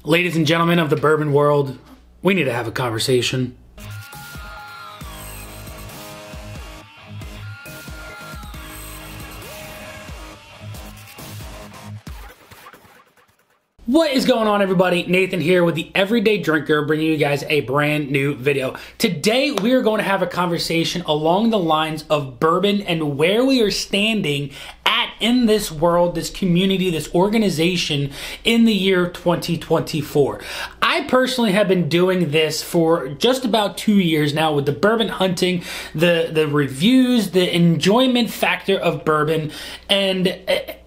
Ladies and gentlemen of the bourbon world, we need to have a conversation. What is going on, everybody? Nathan here with the Everyday Drinker, bringing you guys a brand new video. Today we are going to have a conversation along the lines of bourbon and where we are standing at in this world, this community, this organization in the year 2024. I personally have been doing this for just about 2 years now with the bourbon hunting, the reviews, the enjoyment factor of bourbon, and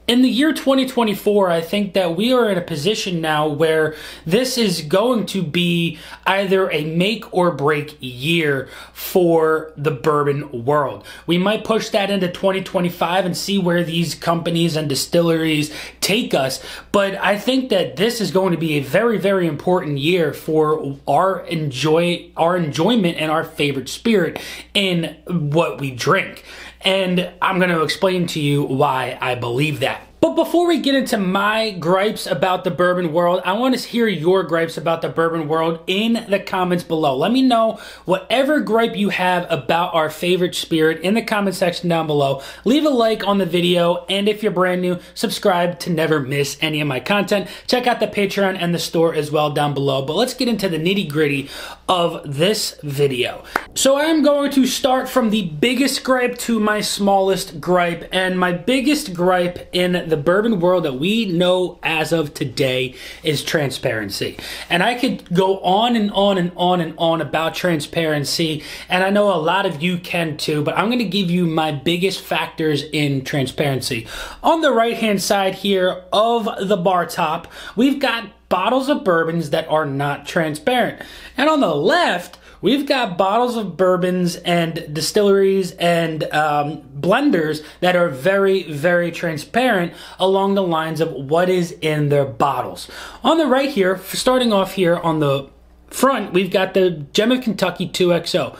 in the year 2024, I think that we are in a position now where this is going to be either a make or break year for the bourbon world. We might push that into 2025 and see where these companies and distilleries take us, but I think that this is going to be a very, very important year for our enjoyment and our favorite spirit in what we drink. And I'm going to explain to you why I believe that. But before we get into my gripes about the bourbon world, I want to hear your gripes about the bourbon world in the comments below. Let me know whatever gripe you have about our favorite spirit in the comment section down below. Leave a like on the video, and if you're brand new, subscribe to never miss any of my content. Check out the Patreon and the store as well down below. But let's get into the nitty-gritty of this video. So I'm going to start from the biggest gripe to my smallest gripe, and my biggest gripe in the bourbon world that we know as of today is transparency. And I could go on and on and on and on about transparency, and I know a lot of you can too, but I'm going to give you my biggest factors in transparency. On the right hand side here of the bar top, we've got bottles of bourbons that are not transparent. And on the left, we've got bottles of bourbons and distilleries and blenders that are very, very transparent along the lines of what is in their bottles. On the right here, starting off here on the front, we've got the Gem of Kentucky 2XO.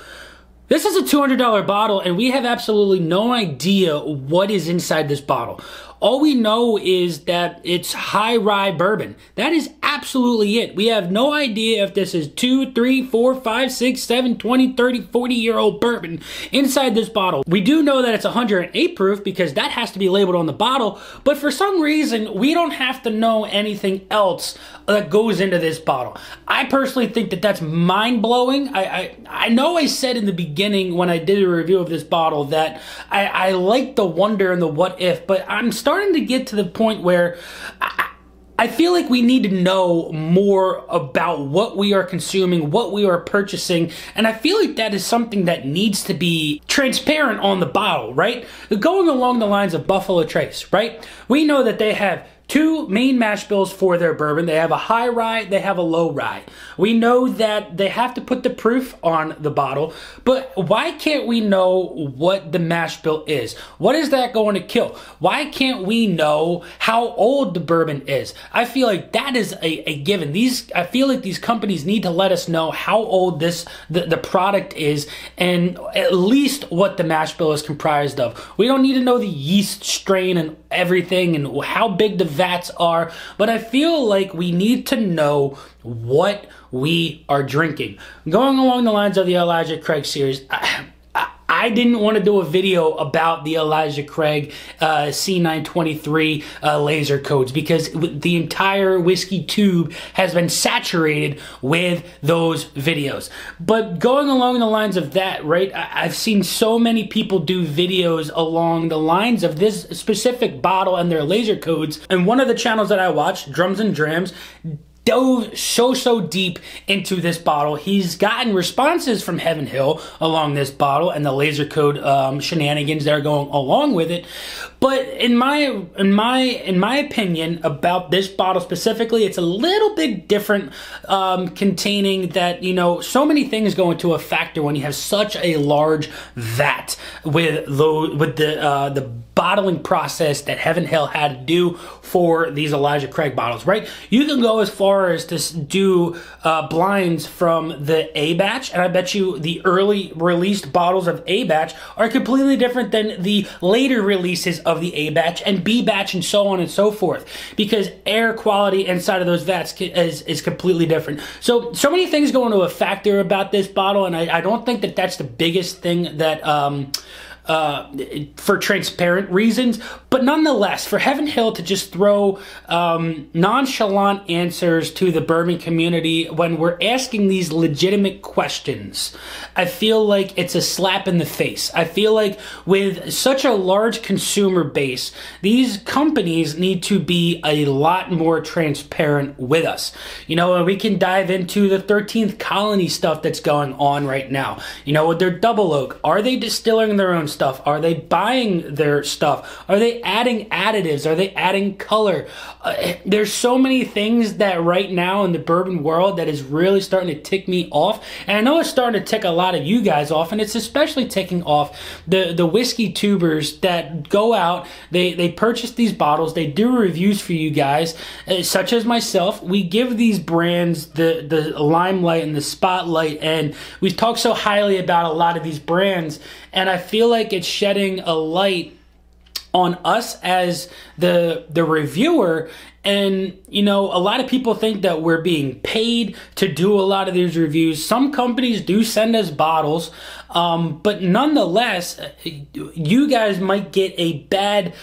This is a $200 bottle, and we have absolutely no idea what is inside this bottle. All we know is that it's high rye bourbon. That is absolutely it. We have no idea if this is 2, 3, 4, 5, 6, 7, 20, 30, 40-year-old bourbon inside this bottle. We do know that it's 108 proof because that has to be labeled on the bottle, but for some reason, we don't have to know anything else that goes into this bottle. I personally think that that's mind-blowing. I know I said in the beginning when I did a review of this bottle that I like the wonder and the what if, but I'm starting to get to the point where I feel like we need to know more about what we are consuming, what we are purchasing, and I feel like that is something that needs to be transparent on the bottle, right? Going along the lines of Buffalo Trace, right? We know that they have two main mash bills for their bourbon. They have a high rye, they have a low rye. We know that they have to put the proof on the bottle, but why can't we know what the mash bill is? What is that going to kill? Why can't we know how old the bourbon is? I feel like that is a given. I feel like these companies need to let us know how old the product is, and at least what the mash bill is comprised of. We don't need to know the yeast strain and everything and how big the vats are, but I feel like we need to know what we are drinking. Going along the lines of the Elijah Craig series, I didn't want to do a video about the Elijah Craig C923 laser codes because the entire whiskey tube has been saturated with those videos. But going along the lines of that, right, I've seen so many people do videos along the lines of this specific bottle and their laser codes. And one of the channels that I watch, Drums and Drams, dove so deep into this bottle. He's gotten responses from Heaven Hill along this bottle and the laser code shenanigans that are going along with it. But in my opinion about this bottle specifically, it's a little bit different, containing that, you know, so many things go into a factor when you have such a large vat with the bottling process that Heaven Hill had to do for these Elijah Craig bottles, right? You can go as far far as to do blinds from the A batch, and I bet you the early released bottles of A batch are completely different than the later releases of the A batch and B batch and so on and so forth, because air quality inside of those vats is completely different. So many things go into a factor about this bottle, and I don't think that that's the biggest thing that for transparent reasons, but nonetheless, for Heaven Hill to just throw nonchalant answers to the bourbon community when we're asking these legitimate questions, I feel like it's a slap in the face. I feel like with such a large consumer base, these companies need to be a lot more transparent with us. You know, and we can dive into the 13th Colony stuff that's going on right now. You know, with their double oak, are they distilling their own stuff? Are they buying their stuff? Are they adding additives? Are they adding color? There's so many things that right now in the bourbon world that is really starting to tick me off. And I know it's starting to tick a lot of you guys off, and it's especially ticking off the whiskey tubers that go out, they purchase these bottles, they do reviews for you guys, such as myself. We give these brands the limelight and the spotlight, and we talk so highly about a lot of these brands, and I feel like it's shedding a light on us as the reviewer. And, you know, a lot of people think that we're being paid to do a lot of these reviews. Some companies do send us bottles, but nonetheless, you guys might get a bad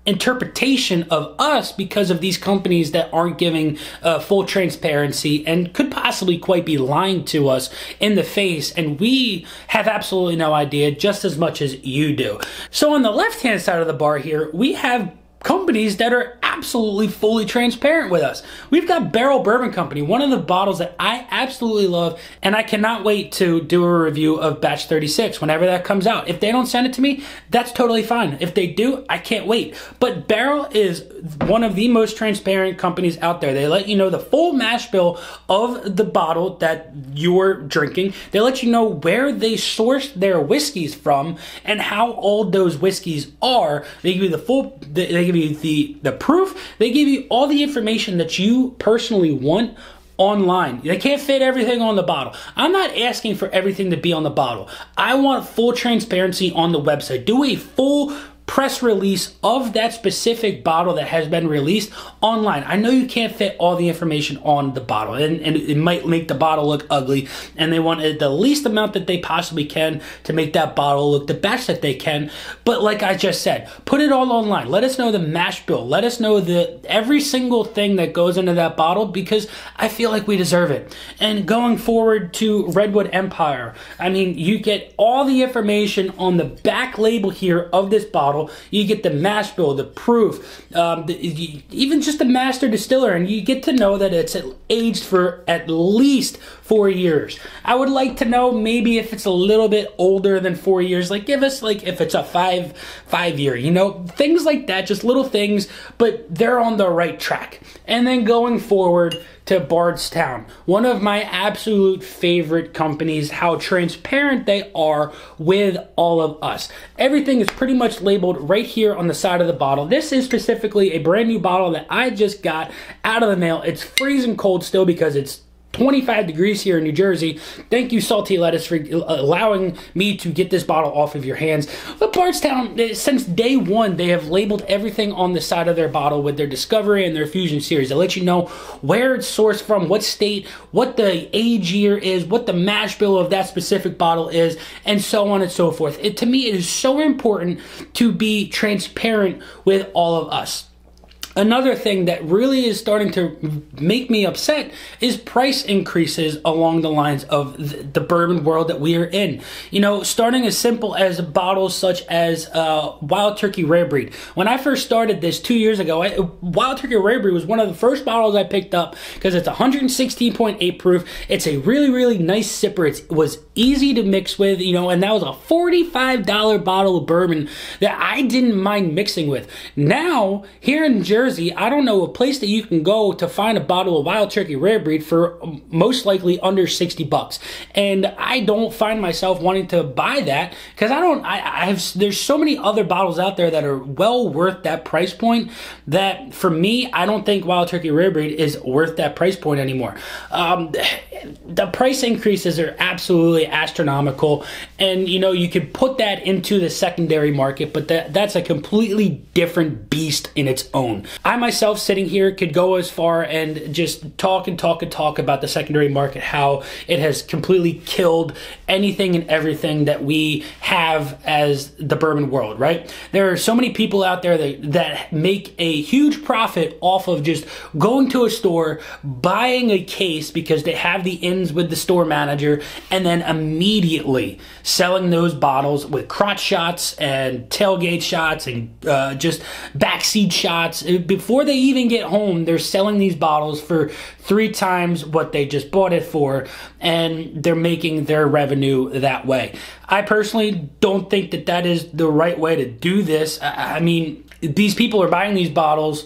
interpretation of us because of these companies that aren't giving full transparency and could possibly quite be lying to us in the face, and we have absolutely no idea, just as much as you do. So on the left-hand side of the bar here, we have companies that are absolutely fully transparent with us. We've got Barrell Bourbon Company, one of the bottles that I absolutely love, and I cannot wait to do a review of batch 36 whenever that comes out. If they don't send it to me, that's totally fine. If they do, I can't wait. But Barrell is one of the most transparent companies out there. They let you know the full mash bill of the bottle that you're drinking. They let you know where they sourced their whiskeys from and how old those whiskeys are. They give you the full, they give you the proof. They give you all the information that you personally want online. They can't fit everything on the bottle. I'm not asking for everything to be on the bottle. I want full transparency on the website. Do a full press release of that specific bottle that has been released online. I know you can't fit all the information on the bottle, and it might make the bottle look ugly, and they want the least amount that they possibly can to make that bottle look the best that they can. But like I just said, put it all online. Let us know the mash bill. Let us know every single thing that goes into that bottle, because I feel like we deserve it. And going forward to Redwood Empire, I mean, you get all the information on the back label here of this bottle. You get the mash bill, the proof, even just the master distiller, and you get to know that it's aged for at least 4 years. I would like to know maybe if it's a little bit older than 4 years, like give us like if it's a five year, you know, things like that, just little things, but they're on the right track. And then going forward to Bardstown, one of my absolute favorite companies, how transparent they are with all of us. Everything is pretty much labeled right here on the side of the bottle. This is specifically a brand new bottle that I just got out of the mail. It's freezing cold still because it's 25 degrees here in New Jersey. Thank you, Salty Lettuce, for allowing me to get this bottle off of your hands. But Bardstown, since day one, they have labeled everything on the side of their bottle with their Discovery and their Fusion series. They let you know where it's sourced from, what state, what the age year is, what the mash bill of that specific bottle is, and so on and so forth. To me, it is so important to be transparent with all of us. Another thing that really is starting to make me upset is price increases along the lines of the bourbon world that we are in. You know, starting as simple as bottles such as Wild Turkey Rare Breed. When I first started this 2 years ago, Wild Turkey Rare Breed was one of the first bottles I picked up because it's 116.8 proof. It's a really, really nice sipper. It was easy to mix with, you know, and that was a $45 bottle of bourbon that I didn't mind mixing with. Now, here in Jersey, Jersey, I don't know a place that you can go to find a bottle of Wild Turkey Rare Breed for most likely under 60 bucks. And I don't find myself wanting to buy that because there's so many other bottles out there that are well worth that price point that for me, I don't think Wild Turkey Rare Breed is worth that price point anymore. The price increases are absolutely astronomical, and you know, you could put that into the secondary market, but that's a completely different beast in its own. I myself sitting here could go as far and just talk about the secondary market, how it has completely killed anything and everything that we have as the bourbon world, right? There are so many people out there that make a huge profit off of just going to a store, buying a case because they have the ins with the store manager, and then immediately selling those bottles with crotch shots and tailgate shots and just backseat shots. Before they even get home, they're selling these bottles for 3 times what they just bought it for, and they're making their revenue that way. I personally don't think that that is the right way to do this. I mean, these people are buying these bottles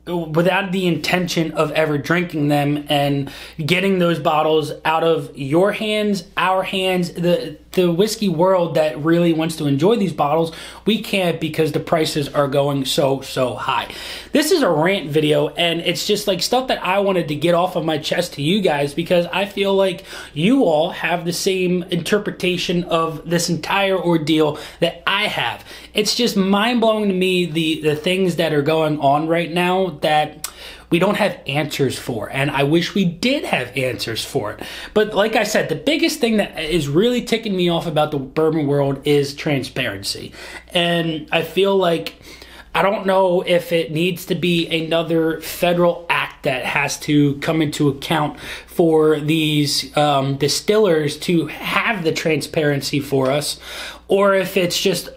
without the intention of ever drinking them, and getting those bottles out of your hands, our hands, the whiskey world that really wants to enjoy these bottles. We can't because the prices are going so high. This is a rant video, and it's just like stuff that I wanted to get off of my chest to you guys, because I feel like you all have the same interpretation of this entire ordeal that I have. It's just mind-blowing to me, the things that are going on right now that we don't have answers for, and I wish we did have answers for it. But like I said, the biggest thing that is really ticking me off about the bourbon world is transparency. And I feel like, I don't know if it needs to be another federal act that has to come into account for these distillers to have the transparency for us, or if it's just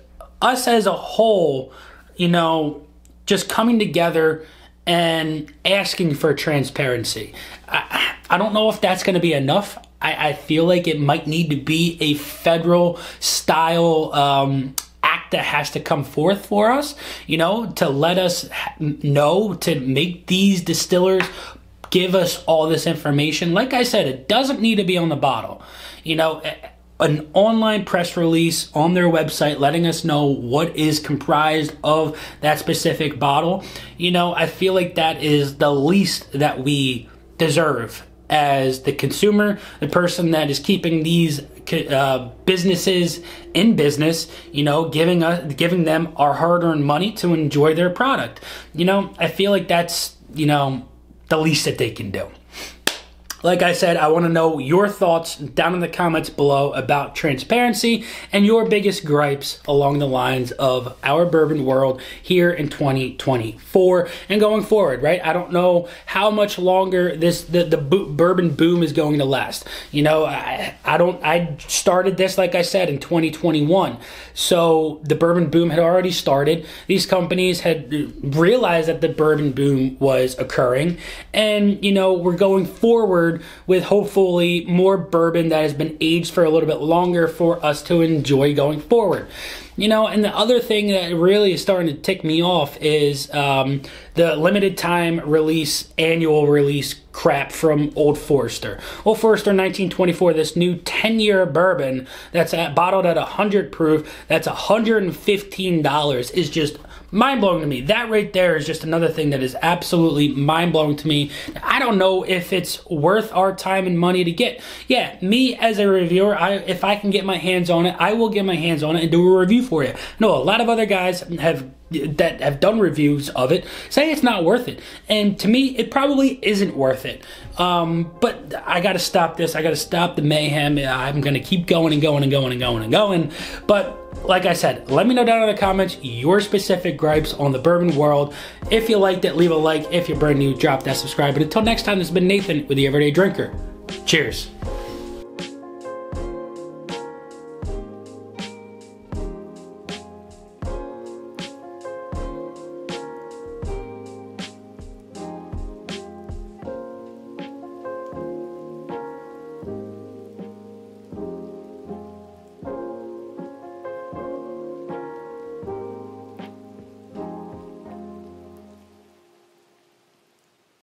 us as a whole, you know, just coming together and asking for transparency. I don't know if that's going to be enough. I feel like it might need to be a federal style act that has to come forth for us, you know, to let us know, to make these distillers give us all this information. Like I said, it doesn't need to be on the bottle. You know, an online press release on their website letting us know what is comprised of that specific bottle. You know, I feel like that is the least that we deserve as the consumer, the person that is keeping these businesses in business, you know, giving them our hard-earned money to enjoy their product. You know, I feel like that's, you know, the least that they can do. Like I said, I want to know your thoughts down in the comments below about transparency and your biggest gripes along the lines of our bourbon world here in 2024 and going forward, right? I don't know how much longer the bourbon boom is going to last. You know, I started this, like I said, in 2021. So the bourbon boom had already started. These companies had realized that the bourbon boom was occurring, and, you know, we're going forward with hopefully more bourbon that has been aged for a little bit longer for us to enjoy going forward. You know, and the other thing that really is starting to tick me off is the limited time release, annual release crap from Old Forester. Old Forester 1924, this new 10-year bourbon that's bottled at 100 proof, that's $115, is just mind-blowing to me. That right there is just another thing that is absolutely mind-blowing to me. I don't know if it's worth our time and money to get. Yeah, me as a reviewer, if I can get my hands on it, I will get my hands on it and do a review for you. No, a lot of other guys that have done reviews of it say it's not worth it, and to me it probably isn't worth it. But I gotta stop this. I gotta stop the mayhem. I'm gonna keep going and going and going and going and going. But like I said, let me know down in the comments your specific gripes on the bourbon world. If you liked it, leave a like. If you're brand new, drop that subscribe. But until next time, this has been Nathan with The Everyday Drinker. Cheers.